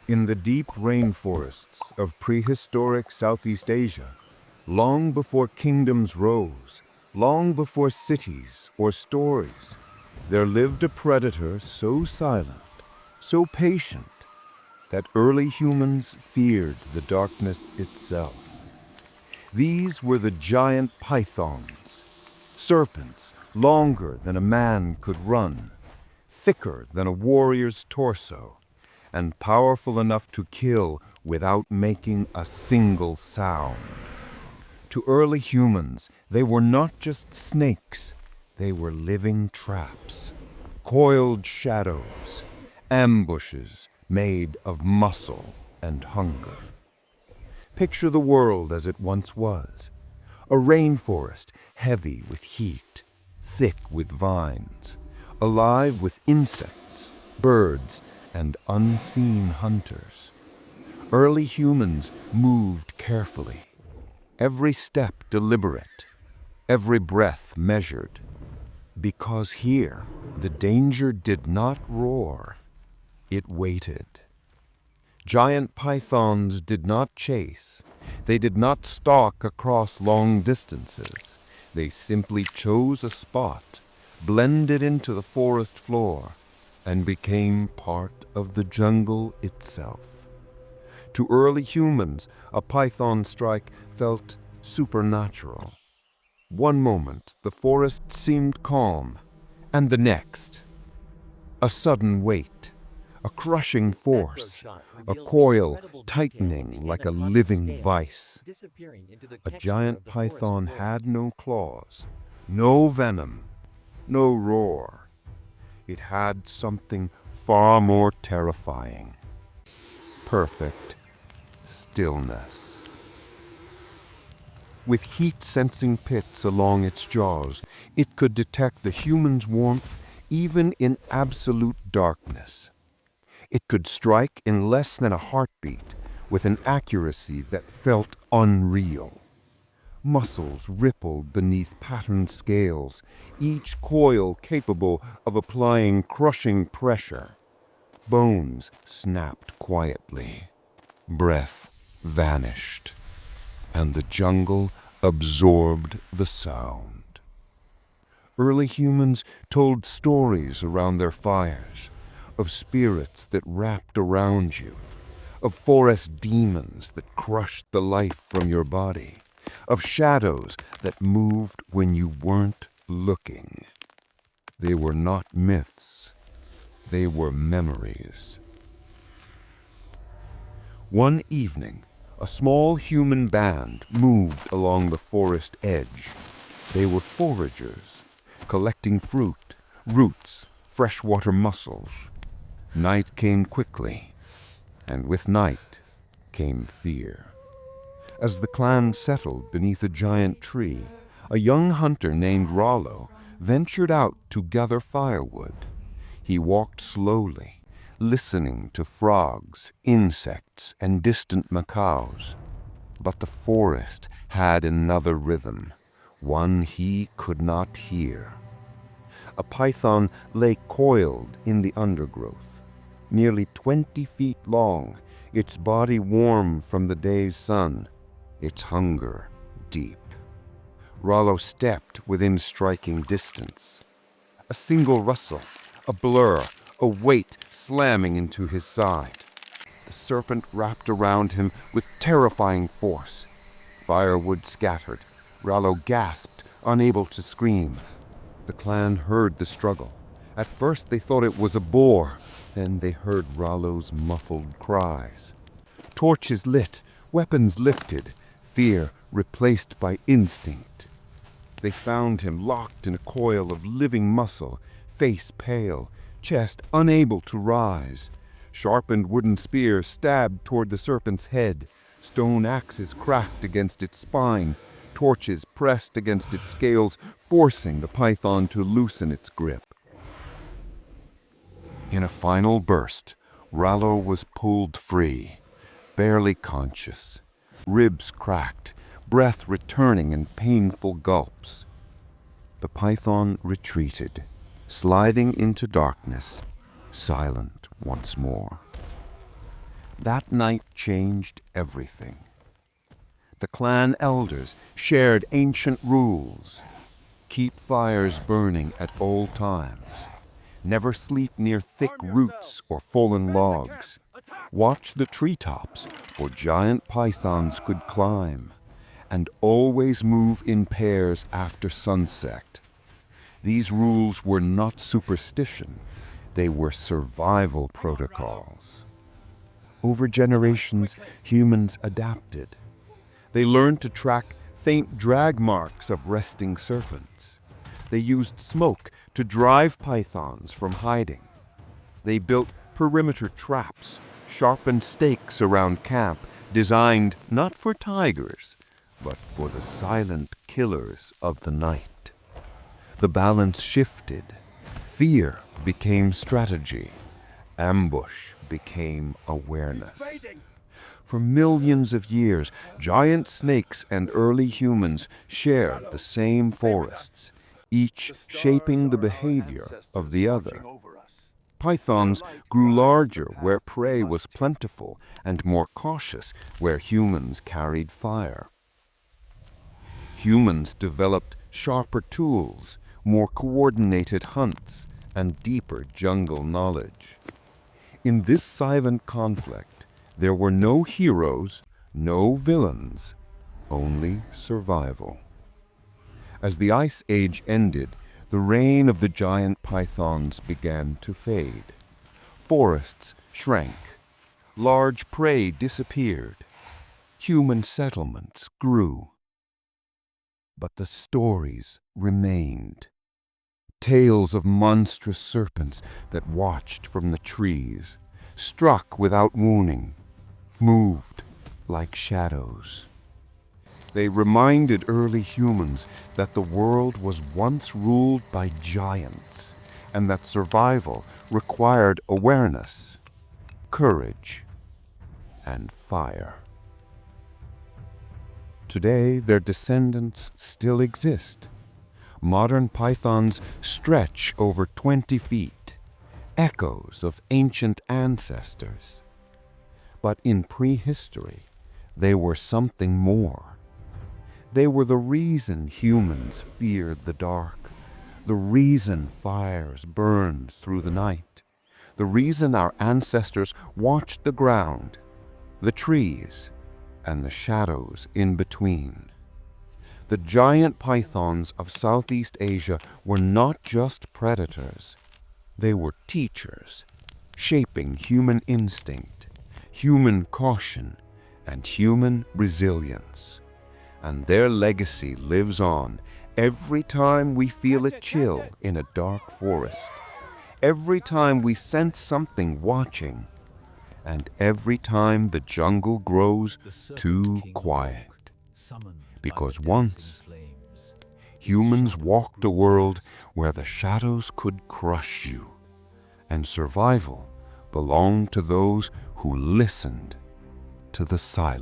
In the deep rainforests of prehistoric Southeast Asia, long before kingdoms rose, long before cities or stories, there lived a predator so silent, so patient, that early humans feared the darkness itself. These were the giant pythons, serpents longer than a man could run, thicker than a warrior's torso, and powerful enough to kill without making a single sound. To early humans, they were not just snakes, they were living traps, coiled shadows, ambushes made of muscle and hunger. Picture the world as it once was, a rainforest heavy with heat, thick with vines, alive with insects, birds, and unseen hunters. Early humans moved carefully, every step deliberate, every breath measured, because here the danger did not roar, it waited. Giant pythons did not chase, they did not stalk across long distances, they simply chose a spot, blended into the forest floor, and became part of the jungle itself. To early humans, a python strike felt supernatural. One moment, the forest seemed calm, and the next, a sudden weight, a crushing force, a coil tightening like a living vice. A giant python had no claws, no venom, no roar. It had something far more terrifying. Perfect stillness. With heat-sensing pits along its jaws, it could detect the human's warmth even in absolute darkness. It could strike in less than a heartbeat with an accuracy that felt unreal. Muscles rippled beneath patterned scales, each coil capable of applying crushing pressure. Bones snapped quietly. Breath vanished, and the jungle absorbed the sound. Early humans told stories around their fires, of spirits that wrapped around you, of forest demons that crushed the life from your body, of shadows that moved when you weren't looking. They were not myths, they were memories. One evening, a small human band moved along the forest edge. They were foragers, collecting fruit, roots, freshwater mussels. Night came quickly, and with night came fear. As the clan settled beneath a giant tree, a young hunter named Rallo ventured out to gather firewood. He walked slowly, listening to frogs, insects, and distant macaws. But the forest had another rhythm, one he could not hear. A python lay coiled in the undergrowth, nearly 20 feet long, its body warm from the day's sun, its hunger deep. Rallo stepped within striking distance. A single rustle, a blur, a weight slamming into his side. The serpent wrapped around him with terrifying force. Firewood scattered. Rallo gasped, unable to scream. The clan heard the struggle. At first they thought it was a boar. Then they heard Rallo's muffled cries. Torches lit, weapons lifted, fear replaced by instinct. They found him locked in a coil of living muscle, face pale, chest unable to rise. Sharpened wooden spears stabbed toward the serpent's head. Stone axes cracked against its spine. Torches pressed against its scales, forcing the python to loosen its grip. In a final burst, Rallo was pulled free, barely conscious, ribs cracked, breath returning in painful gulps. The python retreated, sliding into darkness, silent once more. That night changed everything. The clan elders shared ancient rules. Keep fires burning at all times. Never sleep near thick roots or fallen logs. Watch the treetops, for giant pythons could climb. And always move in pairs after sunset. These rules were not superstition. They were survival protocols. Over generations, humans adapted. They learned to track faint drag marks of resting serpents. They used smoke to drive pythons from hiding. They built perimeter traps, sharpened stakes around camp, designed not for tigers, but for the silent killers of the night. The balance shifted. Fear became strategy. Ambush became awareness. For millions of years, giant snakes and early humans shared the same forests, each shaping the behavior of the other. Pythons grew larger where prey was plentiful and more cautious where humans carried fire. Humans developed sharper tools, more coordinated hunts, and deeper jungle knowledge. In this silent conflict, there were no heroes, no villains, only survival. As the Ice Age ended, the reign of the giant pythons began to fade. Forests shrank. Large prey disappeared. Human settlements grew. But the stories remained. Tales of monstrous serpents that watched from the trees, struck without warning, moved like shadows. They reminded early humans that the world was once ruled by giants and that survival required awareness, courage, and fire. Today, their descendants still exist. Modern pythons stretch over 20 feet, echoes of ancient ancestors. But in prehistory, they were something more. They were the reason humans feared the dark, the reason fires burned through the night, the reason our ancestors watched the ground, the trees, and the shadows in between. The giant pythons of Southeast Asia were not just predators. They were teachers, shaping human instinct, human caution, and human resilience. And their legacy lives on every time we feel a chill in a dark forest, every time we sense something watching, and every time the jungle grows too quiet. Because once, humans walked a world where the shadows could crush you, and survival belonged to those who listened to the silence.